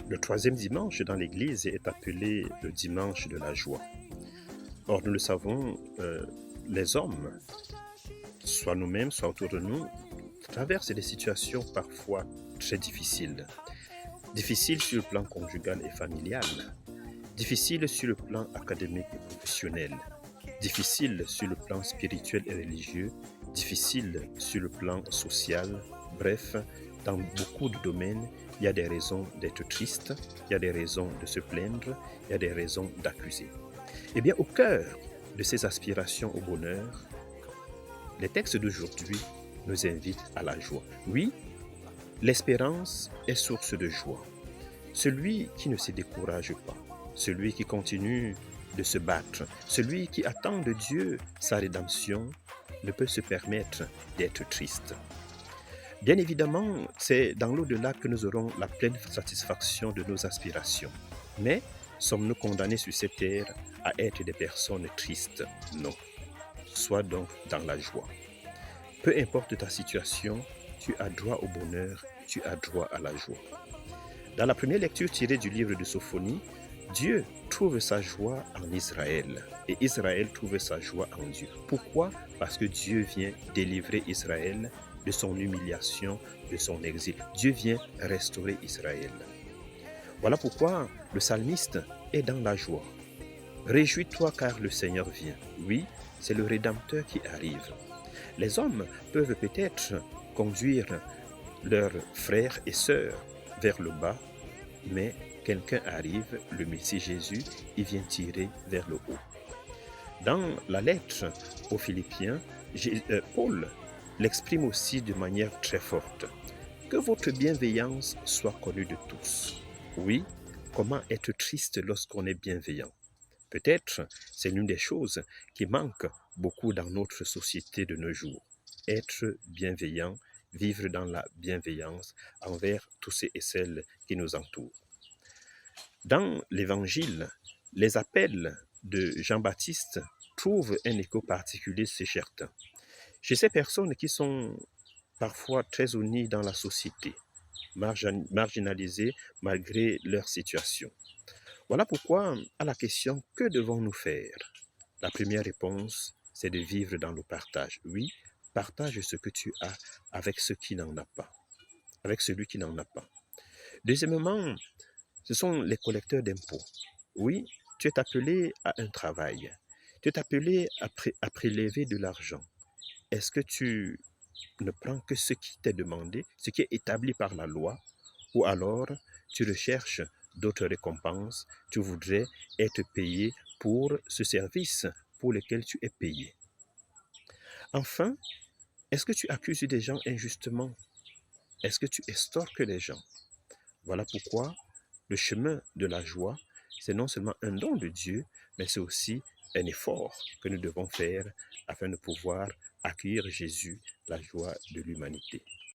Le troisième dimanche dans l'Église est appelé le dimanche de la joie. Or, nous le savons, les hommes, soit nous-mêmes, soit autour de nous, traversent des situations parfois très difficiles. Difficiles sur le plan conjugal et familial, difficiles sur le plan académique et professionnel, difficiles sur le plan spirituel et religieux, difficiles sur le plan social. Bref, dans beaucoup de domaines, il y a des raisons d'être triste, il y a des raisons de se plaindre, il y a des raisons d'accuser. Eh bien, au cœur de ces aspirations au bonheur, les textes d'aujourd'hui nous invitent à la joie. Oui, l'espérance est source de joie. Celui qui ne se décourage pas, celui qui continue de se battre, celui qui attend de Dieu sa rédemption, ne peut se permettre d'être triste. Bien évidemment, c'est dans l'au-delà que nous aurons la pleine satisfaction de nos aspirations. Mais sommes-nous condamnés sur cette terre à être des personnes tristes? Non. Sois donc dans la joie. Peu importe ta situation, tu as droit au bonheur, tu as droit à la joie. Dans la première lecture tirée du livre de Sophonie, Dieu trouve sa joie en Israël et Israël trouve sa joie en Dieu. Pourquoi? Parce que Dieu vient délivrer Israël de son humiliation, de son exil. Dieu vient restaurer Israël. Voilà pourquoi le psalmiste est dans la joie. Réjouis-toi car le Seigneur vient. Oui, c'est le Rédempteur qui arrive. Les hommes peuvent peut-être conduire leurs frères et sœurs vers le bas, mais quelqu'un arrive, le Messie Jésus, il vient tirer vers le haut. Dans la lettre aux Philippiens, Paul l'exprime aussi de manière très forte. Que votre bienveillance soit connue de tous. Oui, comment être triste lorsqu'on est bienveillant? Peut-être c'est l'une des choses qui manque beaucoup dans notre société de nos jours. Être bienveillant, vivre dans la bienveillance envers tous ceux et celles qui nous entourent. Dans l'Évangile, les appels de Jean-Baptiste trouvent un écho particulier chez certains. Chez ces personnes qui sont parfois très unies dans la société, marginalisées malgré leur situation. Voilà pourquoi, à la question « Que devons-nous faire ?» La première réponse, c'est de vivre dans le partage. Oui, partage ce que tu as avec ceux qui n'en a pas, avec celui qui n'en a pas. Deuxièmement, ce sont les collecteurs d'impôts. Oui, tu es appelé à un travail. Tu es appelé à prélever de l'argent. Est-ce que tu ne prends que ce qui t'est demandé, ce qui est établi par la loi, ou alors tu recherches d'autres récompenses, tu voudrais être payé pour ce service pour lequel tu es payé. Enfin, est-ce que tu accuses des gens injustement? Est-ce que tu extorques les gens? Voilà pourquoi le chemin de la joie, c'est non seulement un don de Dieu, mais c'est aussi un effort que nous devons faire afin de pouvoir accueillir Jésus, la joie de l'humanité.